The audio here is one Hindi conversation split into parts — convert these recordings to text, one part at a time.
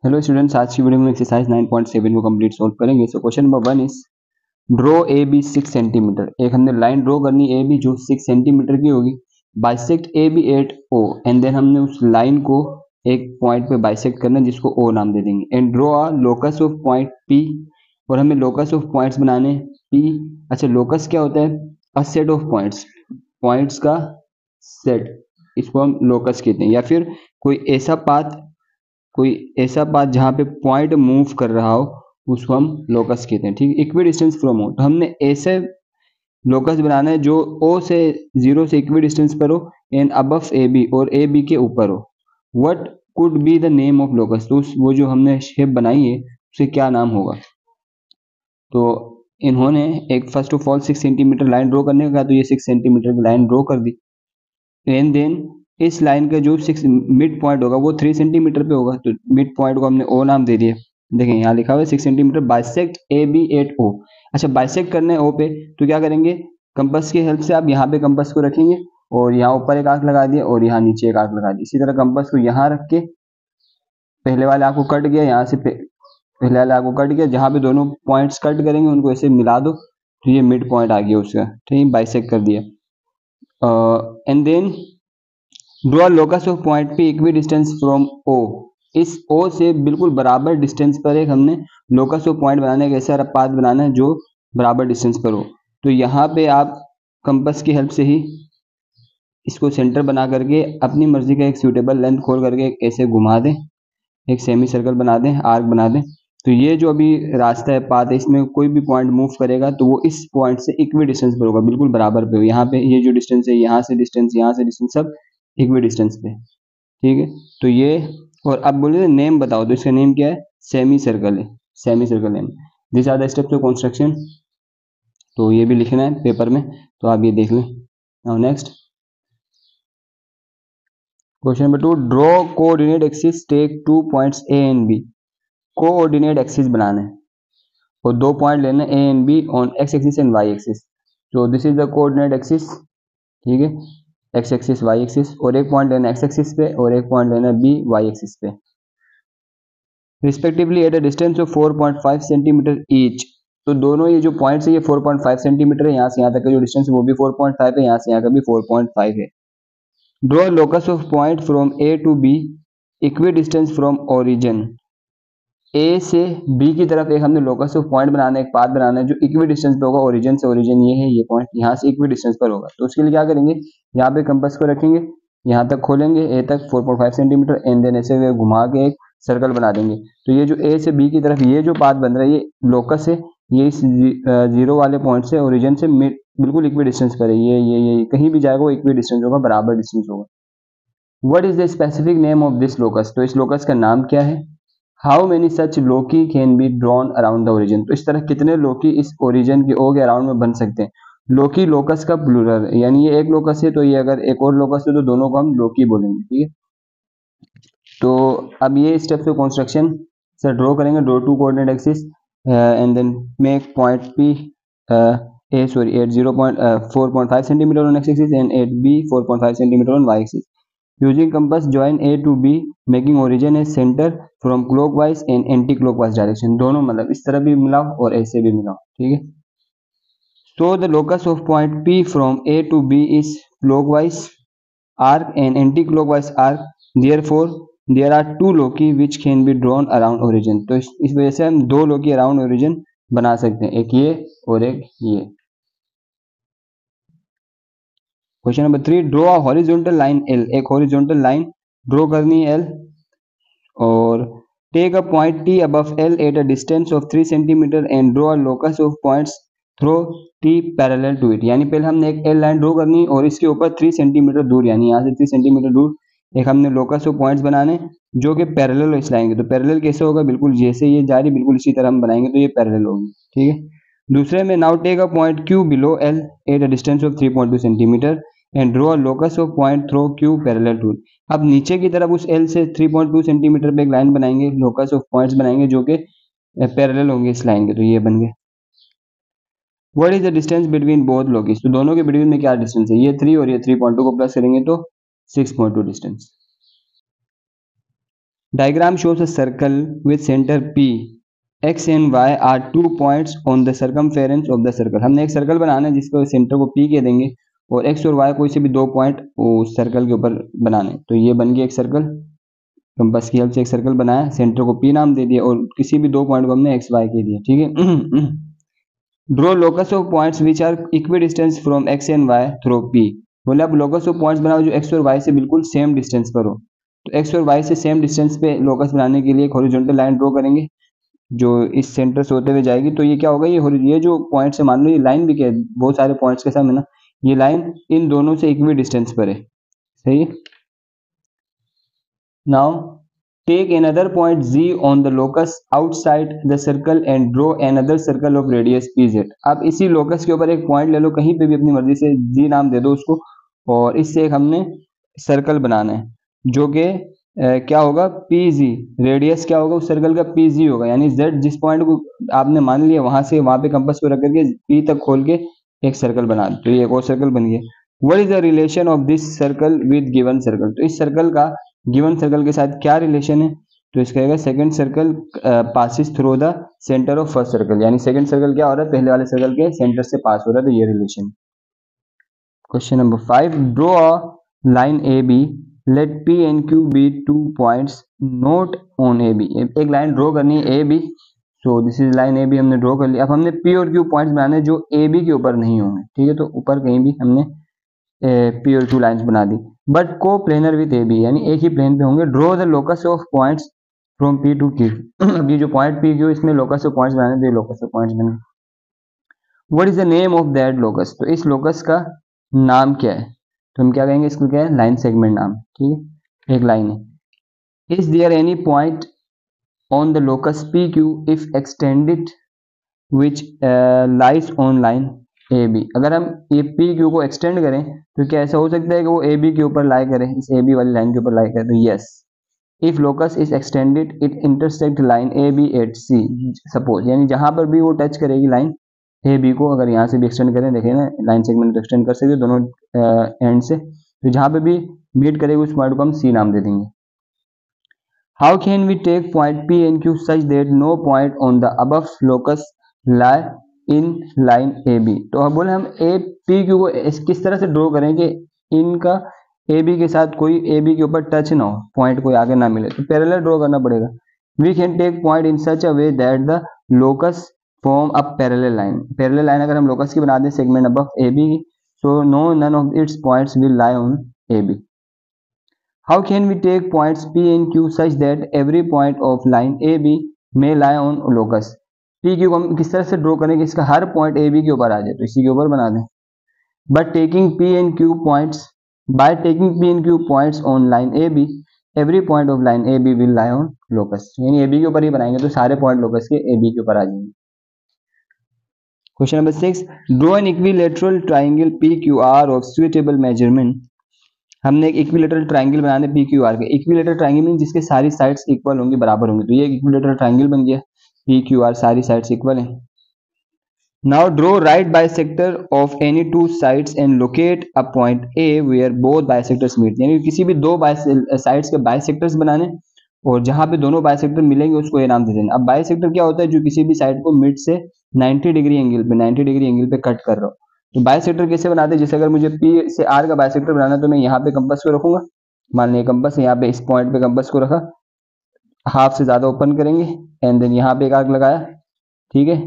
हेलो स्टूडेंट्स, आज की वीडियो में एक्सरसाइज 9.7 को कंप्लीट सॉल्व करेंगे। So question number 1 is draw A B 6 centimetre. एक हमने लाइन ड्रॉ करनी ए बी जो 6 सेंटीमीटर की होगी। Bisect A B at O and then हमने उस लाइन को एक पॉइंट पे बाइसेक्ट करना है जिसको ओ नाम दे देंगे। And draw a locus of point P, और हमें लोकस ऑफ पॉइंट्स बनाने पी। अच्छा, लोकस क्या होता है? A set of points, points का सेट, इसको हम लोकस कहते हैं। या फिर कोई ऐसा पाथ जहाँ पे पॉइंट मूव कर रहा हो उसको हम लोकस कहते हैं। ठीक, इक्वी डिस्टेंस फ्रॉम ओ, तो हमने ऐसे लोकस बनाना है जो ओ से 0 से इक्वी डिस्टेंस पर हो एंड अबव ए बी, और ए बी के ऊपर हो। What could be the name of locus, तो वो जो हमने शेप बनाई है उसे क्या नाम होगा? तो इन्होंने एक first of all 6 centimetre line draw करने का, तो ये 6 सेंटीमीटर की लाइन ड्रॉ कर दी। एंड देन इस लाइन का जो 6 मिड पॉइंट होगा वो 3 सेंटीमीटर पे होगा, तो मिड पॉइंट को हमने ओ नाम दे दिया। देखिए यहाँ लिखा हुआ है 6 centimetre bisect A B at O. अच्छा, बाइसेक्ट करना है ओ पे, तो क्या करेंगे? कंपास की हेल्प से आप यहाँ पे कंपास को रखेंगे और यहाँ ऊपर एक आर्क लगा दिया और यहाँ नीचे एक आर्क लगा दिया। इसी तरह कंपास को यहाँ रख के पहले वाले आर्क को कट गया, यहाँ से पहले वाले आर्क को कट गया, जहाँ पे दोनों पॉइंट्स कट करेंगे उनको ऐसे मिला दो, तो ये मिड पॉइंट आ गया उसका। ठीक, बाइसेक्ट कर दिया। And then draw locus of point P equi distance from O. इस ओ से बिल्कुल बराबर डिस्टेंस पर एक हमने लोकस ऑफ पॉइंट बनाने का ऐसा पाथ बनाना है जो बराबर डिस्टेंस पर हो। तो यहाँ पे आप कंपास की हेल्प से ही इसको सेंटर बना करके अपनी मर्जी का एक सूटेबल लेंथ खोल करके ऐसे घुमा दें, एक सेमी सर्कल बना दें, आर्क बना दें। तो ये जो अभी रास्ता है, पाथ है, इसमें कोई भी पॉइंट मूव करेगा तो वो इस पॉइंट से इक्वी डिस्टेंस पर होगा, बिल्कुल बराबर पे हो। यहाँ पे ये जो डिस्टेंस है, यहाँ से डिस्टेंस, यहाँ से डिस्टेंस, सब इक्वी डिस्टेंस पे। ठीक है, तो ये, और अब बोलिए नेम बताओ, तो इसका नेम क्या है? सेमी सर्कल है, semicircle name. This are the steps of construction, तो ये भी लिखना है पेपर में, तो आप ये देख लें। Now next question number 2, draw coordinate axis, take 2 points A and B. Coordinate axis बनाना है और 2 पॉइंट लेना है A and B on X axis and Y axis. तो this is the coordinate axis. ठीक है, एक्स एक्सिस वाई एक्सिस, और एक पॉइंट लेना एक्स एक्सिस पे और एक पॉइंट लेना बी वाई एक्सिस पे, respectively eight a distance of 4.5 centimetre each. तो दोनों ये जो पॉइंट्स है ये 4.5 सेंटीमीटर है, यहाँ से यहाँ तक का जो डिस्टेंस है वो भी 4.5 है, यहाँ से यहाँ का भी 4.5 है। Draw locus of point from A to B equi distance from origin. A से बी की तरफ एक हमने लोकस ऑफ पॉइंट बनाना है, एक पाथ बनाना है जो इक्वी डिस्टेंस पे होगा ओरिजिन से। ओरिजिन ये है, ये पॉइंट यहाँ से इक्वी डिस्टेंस पर होगा। तो उसके लिए क्या करेंगे? यहाँ पे कंपास को रखेंगे, यहाँ तक खोलेंगे ए तक 4.5 सेंटीमीटर, एंड देन ऐसे घुमा के एक सर्कल बना देंगे। तो ये जो ए से बी की तरफ ये जो पाथ बन रहा है ये लोकस है, ये इस जीरो वाले पॉइंट से ओरिजिन से बिल्कुल इक्वी डिस्टेंस पर है। ये कहीं भी जाएगा वो इक्वी डिस्टेंस होगा, बराबर डिस्टेंस होगा। What is the specific name of this locus, तो इस लोकस का नाम क्या है? How many such Loki can be drawn around the origin, तो इस तरह कितने लोकी इस ओरिजिन के ओ के अराउंड में बन सकते हैं? लोकी लोकस का प्लूरल है, यानी ये एक लोकस है तो ये अगर एक और लोकस है तो दोनों को हम लोकी बोलेंगे। ठीक है, तो अब ये स्टेप्स ऑफ कंस्ट्रक्शन से ड्रॉ करेंगे। Draw two coordinate axis and then make point P at 4.5 centimetre on X axis and at B 4.5 centimetre on Y axis. Using compass, join A to B, making origin as center from clockwise and anti-clockwise direction। दोनों मतलब इस तरह भी मिलाओ और ऐसे भी मिलाओ। ठीक है, so the locus of point P from A to B is clockwise arc and anti-clockwise arc, therefore there are two loci which can be drawn around origin। तो इस वजह से हम दो लोकी अराउंड ओरिजिन बना सकते हैं, एक ये और एक ये। Question number 3, draw a horizontal line L. एक हॉरिजॉन्टल लाइन ड्रॉ करनी है एल, और take a point T above L at a distance of 3 centimetre and draw a locus of points through T parallel to it. यानी पहले हमने एक एल लाइन ड्रॉ करनी और इसके ऊपर 3 सेंटीमीटर दूर, यानी यहाँ से 3 सेंटीमीटर दूर एक हमने लोकस ऑफ पॉइंट्स बनाने जो कि पैरेलल हो इस लाइन के। तो पैरेलल कैसे होगा? बिल्कुल जैसे ये जा रही बिल्कुल इसी तरह हम बनाएंगे तो ये पैरेलल होगी। ठीक है, दूसरे में now take a point Q below L at a distance of 3.2 centimetre and draw locus of point through Q parallel to. अब नीचे की तरफ उस एल से 3.2 सेंटीमीटर पे एक लाइन बनाएंगे, लोकस ऑफ पॉइंट्स बनाएंगे जो कि पैरेलल होंगे इस लाइन के। तो ये बन गए। What is the distance between both Lokis, तो दोनों के बिटवीन में क्या डिस्टेंस है? ये 3 और ये 3.2 को प्लस करेंगे तो 6.2 distance. Diagram shows a circle with center P. X and Y are 2 points on the circumference of the circle. हमने एक सर्कल बनाना है जिसको सेंटर को P कह देंगे और X और Y कोई से भी 2 पॉइंट उस सर्कल के ऊपर बनाने। तो ये बन गया एक सर्कल, कंपास की हेल्प से एक सर्कल बनाया, सेंटर को P नाम दे दिया और किसी भी 2 पॉइंट को हमने X Y कह दिया, ठीक है। Draw locus of points which are equidistance from X and Y through P। बोले अब लोकस ऑफ पॉइंट्स बनाओ जो X और Y से बिल्कुल सेम डिस्टेंस पर हो। तो X और Y से सेम डिस्टेंस पे लोकस बनाने के लिए एक हॉरिजॉन्टल लाइन ड्रॉ करेंगे जो इस सेंटर से होते हुए जाएगी। तो ये क्या होगा, ये जो पॉइंट्स है, मान लो ये लाइन भी क्या है, बहुत सारे पॉइंट्स के साथ है ना, ये लाइन इन दोनों से इक्वी डिस्टेंस पर है, सही है। Now take another point Z on the locus outside the circle and draw another circle of radius PZ। अब इसी लोकस के ऊपर एक पॉइंट ले लो, कहीं पे भी अपनी मर्जी से, G नाम दे दो उसको, और इससे एक हमने सर्कल बनाना है जो कि क्या होगा, PZ। रेडियस क्या होगा उस सर्कल का, PZ होगा। यानी Z जिस पॉइंट को आपने मान लिया वहां से वहां पे कंपास को रख करके P तक खोल के एक सर्कल बना दो, तो ये एक और सर्कल बन गया। What is the relation of this circle with given circle. तो इस सर्कल का गिवन सर्कल के साथ क्या रिलेशन है, तो इसका कहेगा second circle passes through the centre of first circle. यानी सेकंड सर्कल क्या हो रहा है, पहले वाले सर्कल के सेंटर से पास हो रहा है, तो ये relation. Question number 5, draw a line A B, let P and Q be 2 points not on A B. एक लाइन ड्रॉ करनी है A B, so this is line A B हमने ड्रॉ कर लिया। अब हमने पी और क्यू पॉइंट्स बनाने जो ए बी के ऊपर नहीं होंगे, ठीक है, तो ऊपर कहीं भी हमने पी और क्यू लाइंस बना दी, but coplanar with A B, यानी एक ही प्लेन पे होंगे। Draw the locus of points from P to Q. अब ये जो पॉइंट पी क्यू इसमें लोकस ऑफ पॉइंट्स बनाने, तो लोकस ऑफ पॉइंट्स बने। What is the name of that locus. तो इस लोकस का नाम क्या है, तो हम क्या कहेंगे, इसको क्या है, लाइन सेगमेंट नाम, ठीक है, एक लाइन है। Is there any point on the locus P Q if extended which lies on line A B. अगर हम ये पी क्यू को एक्सटेंड करें तो क्या ऐसा हो सकता है कि वो ए बी के ऊपर लाई करे, इस ए बी वाली लाइन के ऊपर लाई करे, तो yes. If locus is extended it intersect line A B at C, suppose, यानी जहां पर भी वो टच करेगी लाइन ए बी को, अगर यहाँ से भी एक्सटेंड करें, देखें ना लाइन सेगमेंट एक्सटेंड कर सकते दोनों एंड से, तो जहां पे भी मीट करेगी उस पॉइंट को हम सी नाम दे देंगे। How can we take point P and Q such that no point on the above locus lie in line A B. तो अब बोले हम ए पी क्यू को किस तरह से ड्रॉ करें कि इनका ए बी के साथ कोई ए बी के ऊपर टच ना हो, पॉइंट कोई आगे ना मिले, तो पैरेलल ड्रॉ करना पड़ेगा। We can take point in such a way that the locus form a parallel line. Parallel line अगर हम लोकस की बना दें segment above A B, so no none of its points will lie on A B. How can we take points P and Q such that every point of line A B may lie on locus. P Q को हम किस तरह से ड्रॉ करेंगे, इसका हर पॉइंट ए बी के ऊपर आ जाए, तो इसी के ऊपर बना दें। But taking P and Q points, by taking P and Q points on line A B, every point of line A B will lie on locus. यानी ए बी के ऊपर ही बनाएंगे तो सारे पॉइंट लोकस के ए बी के ऊपर आ जाएंगे। Question number 6, draw an equilateral triangle P Q are of suitable measurement. हमने एक इक्विलेटरल ट्राइंगल बनाने पी क्यू आर के। इक्विलेटरल ट्राइंगल मीन जिसके सारी साइड्स इक्वल होंगी, बराबर होंगी, तो ये इक्विलेटरल ट्राइंगल बन गया, पी क्यू आर सारी साइड्स इक्वल हैं। Now draw right bisector of any two sides and locate a point A where both bisectors meet. यानी किसी भी दो साइड्स के बाइसेक्टर्स बनाने और जहां पे दोनों बाइसेक्टर मिलेंगे उसको ए नाम दे देना। अब बाइसेक्टर क्या होता है, जो किसी भी साइड को मिड से 90 डिग्री एंगल पे कट कर रहा हो। तो बाइसेक्टर कैसे बनाते हैं, जैसे अगर मुझे पी से आर का बाइसेक्टर बनाना है तो मैं यहाँ पे कंपास को रखूंगा, मान लिया कंपास यहाँ पे इस पॉइंट पे कंपास को रखा, हाफ से ज्यादा ओपन करेंगे एंड देन यहाँ पे एक आर्क लगाया, ठीक है,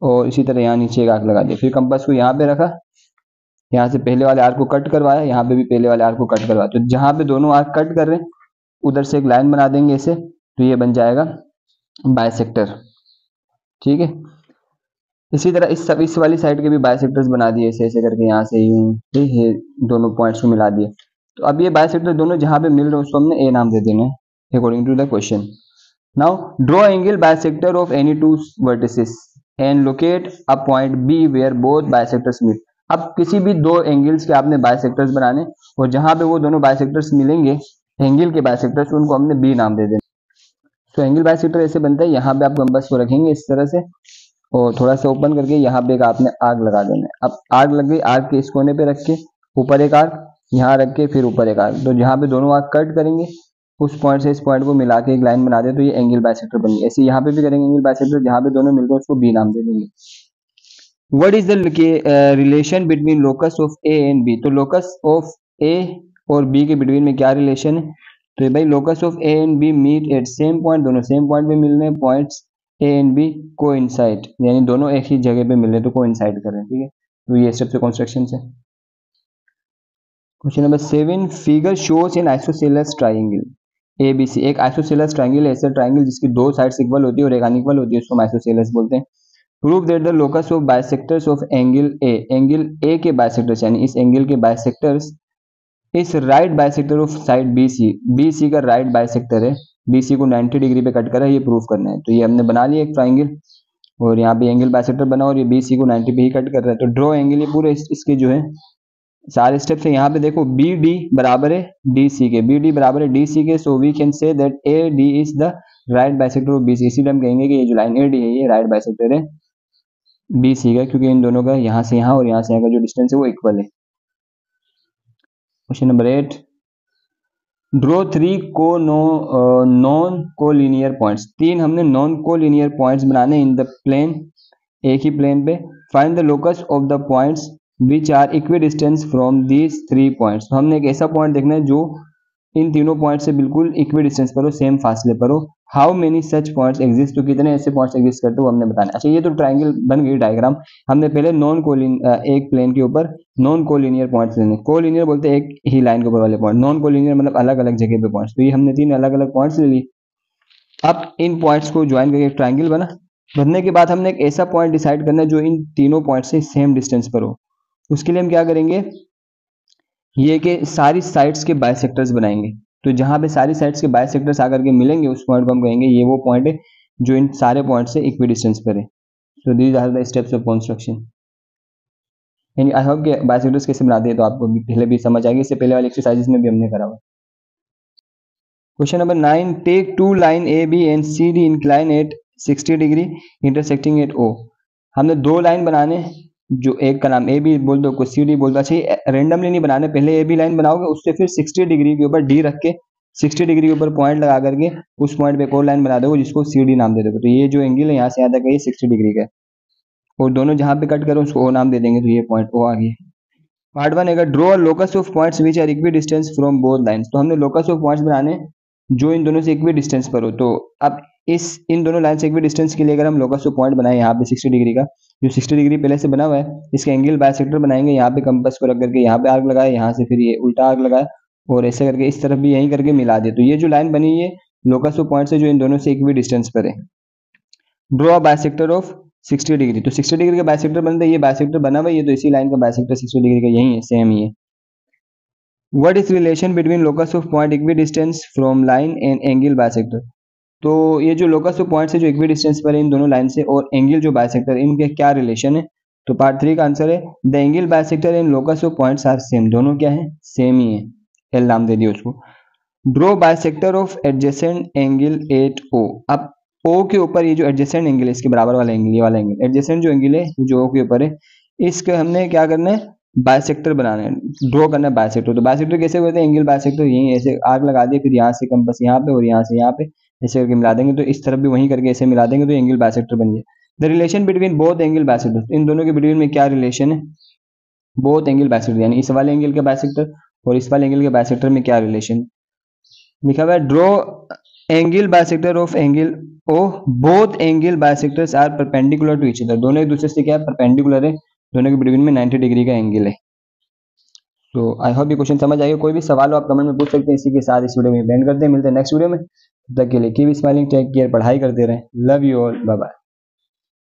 और इसी तरह यहाँ नीचे एक आर्क लगा दिया, फिर कंपास को यहाँ पे रखा, यहाँ से पहले वाले आर्क को कट करवाया, यहाँ पे भी पहले वाले आर्क को कट करवाया, तो जहां पे दोनों आर्क कट कर रहे हैं उधर से एक लाइन बना देंगे ऐसे, तो ये बन जाएगा बाइसेक्टर, ठीक है। इसी तरह इस वाली साइड के भी बाइसेक्टर्स बना दिए ऐसे ऐसे करके, यहाँ से यूं, ठीक है, दोनों पॉइंट्स को मिला दिए। तो अब ये बाइसेक्टर दोनों जहां पे मिल रहे हैं उसको हमने ए नाम दे देना है according to the question. Now draw angle bisector of any two vertices and locate a point B where both bisectors meet. अब किसी भी दो एंगल्स के आपने बाइसेक्टर्स बनाने और जहां पे वो दोनों बाइसेक्टर्स मिलेंगे एंगल के बाइसेक्टर्स, उनको हमने बी नाम दे देना। तो एंगल बाइसेक्टर ऐसे बनता है, यहाँ पे आप कंपास को रखेंगे इस तरह से और थोड़ा सा ओपन करके यहाँ पे एक आपने आर्क लगा देना है। अब आर्क लग गई, आर्क के इस कोने पे रख के ऊपर एक आर्क, यहाँ रख के फिर ऊपर एक आर्क, तो जहाँ पे दोनों आर्क कट करेंगे उस पॉइंट से इस पॉइंट को मिला के एक लाइन बना दे तो ये एंगल बाइसेक्टर बन गई। ऐसे यहाँ पे भी करेंगे एंगल बाइसेक्टर, जहाँ पे दोनों मिलकर उसको बी नाम दे देंगे। What is the relation between locus of A and B? तो लोकस ऑफ ए और बी के बिटवीन में क्या रिलेशन है? तो भाई locus of A and B meet at same point, दोनों सेम पॉइंट पे मिल रहे हैं, points A and B coincide, यानी दोनों एक ही जगह पे मिल रहे हैं तो कोइंसाइड कर रहे हैं, ठीक है। तो ये स्टेप से कॉन्स्ट्रक्शन से। Question number 7, figure shows N isosceles triangle ABC. एक आइसोसेलेस ट्राइंगल ऐसा ट्राइंगल जिसकी दो साइड्स इक्वल होती है और एक अनइक्वल होती है, उसको हम आइसोसेलेस बोलते हैं। Prove that the locus of bisectors of angle A, angle A के बाइसेक्टर्स यानी इस एंगल के बाइसेक्टर्स इस right bisector of side BC, BC का राइट बाइसेक्टर है, बीसी को 90 डिग्री पे कट करा है, ये प्रूव करना है। तो ये हमने बना लिया एक ट्राइंगल और यहाँ पे एंगल बाइसेक्टर बना और ये बीसी को 90 पे ही कट कर रहा है। तो ड्रॉ एंगल, ये पूरे इसके जो है सारे स्टेप्स है। यहाँ पे देखो बी डी बराबर है डी सी के, बी डी बराबर है डी सी के, so we can say that A D is the right bisector of BC. इसीलिए हम कहेंगे कि ये जो लाइन ए डी है ये राइट बाइसेक्टर है बीसी का, क्योंकि इन दोनों का यहाँ से यहाँ और यहाँ से यहाँ का जो डिस्टेंस है वो इक्वल है। Question number 8, draw 3 non collinear points. 3 हमने नॉन कोलिनियर पॉइंट्स बनाने इन द प्लेन, एक ही प्लेन पे। Find the locus of the points which are equi distance from these 3 points. तो हमने एक ऐसा पॉइंट देखना है जो इन तीनों पॉइंट से बिल्कुल इक्वी डिस्टेंस पर हो, सेम फासले पर हो। How many such points exist, तो कितने ऐसे पॉइंट्स एग्जिस्ट करते हो हमने बताना। अच्छा, ये तो ट्राइंगल बन गई डायग्राम। हमने पहले एक प्लेन के ऊपर नॉन कोलिनियर पॉइंट्स लेने। कोलिनियर बोलते हैं एक ही लाइन के ऊपर वाले पॉइंट, नॉन कोलिनियर मतलब अलग अलग जगह पे पॉइंट्स। तो ये हमने 3 अलग अलग पॉइंट्स ले ली। अब इन पॉइंट्स को ज्वाइन करके एक ट्राइंगल बना। बनने के बाद हमने एक ऐसा पॉइंट डिसाइड करना है जो इन तीनों पॉइंट से सेम डिस्टेंस पर हो। उसके लिए हम क्या करेंगे, ये कि सारी साइड्स के बाइसेक्टर्स बनाएंगे। तो जहां पे सारी साइड्स के बाइसेक्टर्स आकर के मिलेंगे उस पॉइंट को हम कहेंगे ये वो पॉइंट है जो इन सारे पॉइंट से इक्वी डिस्टेंस पर है। So these are the steps of construction. And I hope कि बाइसेक्टर्स कैसे बनाते हैं तो आपको पहले भी समझ आएगी, इससे पहले वाले एक्सरसाइजेस में भी हमने करा हुआ। Question number 9, take 2 line A B and C D incline at 60 degree intersecting at O. हमने 2 लाइन बनाने, जो एक का नाम ए बी बोल दो, कोई सी डी बोल दो। अच्छा, रेंडमली नहीं बनाने, पहले ए बी लाइन बनाओगे, उससे फिर 60 डिग्री के ऊपर डी रख के 60 डिग्री के ऊपर पॉइंट लगा करके उस पॉइंट पे एक और लाइन बना दोगे जिसको सी डी नाम दे दोगे। तो ये जो एंगल है यहाँ से यहाँ तक है ये 60 डिग्री का है और दोनों जहाँ पे कट करो उसको ओ नाम दे देंगे, तो ये पॉइंट ओ आ गया। पार्ट 1 है draw locus of points which are equi distance from both lines. तो हमने लोकस ऑफ पॉइंट्स बनाने जो इन दोनों से इक्वी डिस्टेंस पर हो। तो अब इन दोनों लाइन से इक्वी डिस्टेंस के लिए अगर हम लोकस ऑफ पॉइंट बनाए यहाँ पे 60 डिग्री का, जो 60 डिग्री पहले से बना हुआ है, इसके एंगल बाइसेक्टर बनाएंगे। यहाँ पे कंपास को रख करके यहाँ पे आर्क लगाए, यहाँ से फिर ये उल्टा आर्क लगाए और ऐसे करके इस तरफ भी यहीं करके मिला दे। तो ये जो लाइन बनी है लोकस ऑफ पॉइंट से जो इन दोनों से इक्वी डिस्टेंस पर है। Draw bisector of 60 degree. तो 60 डिग्री का बाइसेक्टर बनता है, ये बाइसेक्टर बना हुआ है, ये तो इसी लाइन का बाइसेक्टर 60 डिग्री का यही है, सेम ही है। What is relation between locus of point equidistance from line and angle bisector? तो ये जो लोकस ऑफ पॉइंट्स है जो इक्वी डिस्टेंस पर है इन दोनों लाइन से और एंगल जो बाइसेक्टर है इनके क्या रिलेशन है? तो पार्ट 3 का आंसर है the angle bisector and locus of points are same. दोनों क्या है? सेम ही है, एल नाम दे दिया उसको। Draw bisector of adjacent angle at O. अब ओ के ऊपर ये जो एडजेसेंट एंगल है इसके बराबर वाला एंगल, ये वाला एंगल एडजेसेंट जो एंगल है जो ओ के ऊपर है, इसके हमने क्या करना है, बाइसेक्टर बनाना है, ड्रॉ करना है बाइसेक्टर। तो बाइसेक्टर कैसे होते हैं? एंगल बाइसेक्टर यही ऐसे आर्क लगा दिए, फिर यहाँ से कंपास यहाँ पे और यहाँ से यहाँ पे ऐसे करके मिला देंगे। तो इस तरफ भी वहीं करके ऐसे मिला देंगे तो एंगल बाइसेक्टर बन गया। The relation between both angle bisector, इन दोनों के बिटवीन में क्या रिलेशन है? बोथ एंगल बाइसेक्टर यानी इस वाले एंगल के बाइसेक्टर और इस वाले एंगल के बाइसेक्टर में क्या रिलेशन लिखा हुआ है? Draw angle bisector of angle O, both angle bisectors are perpendicular to each other. दोनों एक दूसरे से क्या है? परपेंडिकुलर है, दोनों के बिटवीन में 90 डिग्री का एंगल है। तो आई होप ये क्वेश्चन समझ आएगा। कोई भी सवाल हो आप कमेंट में पूछ सकते हैं। इसी के साथ इस वीडियो में एंड करते हैं, मिलते हैं नेक्स्ट वीडियो में। तब तक के लिए कीप स्माइलिंग, टेक केयर, पढ़ाई करते रहें। Love you all, bye bye.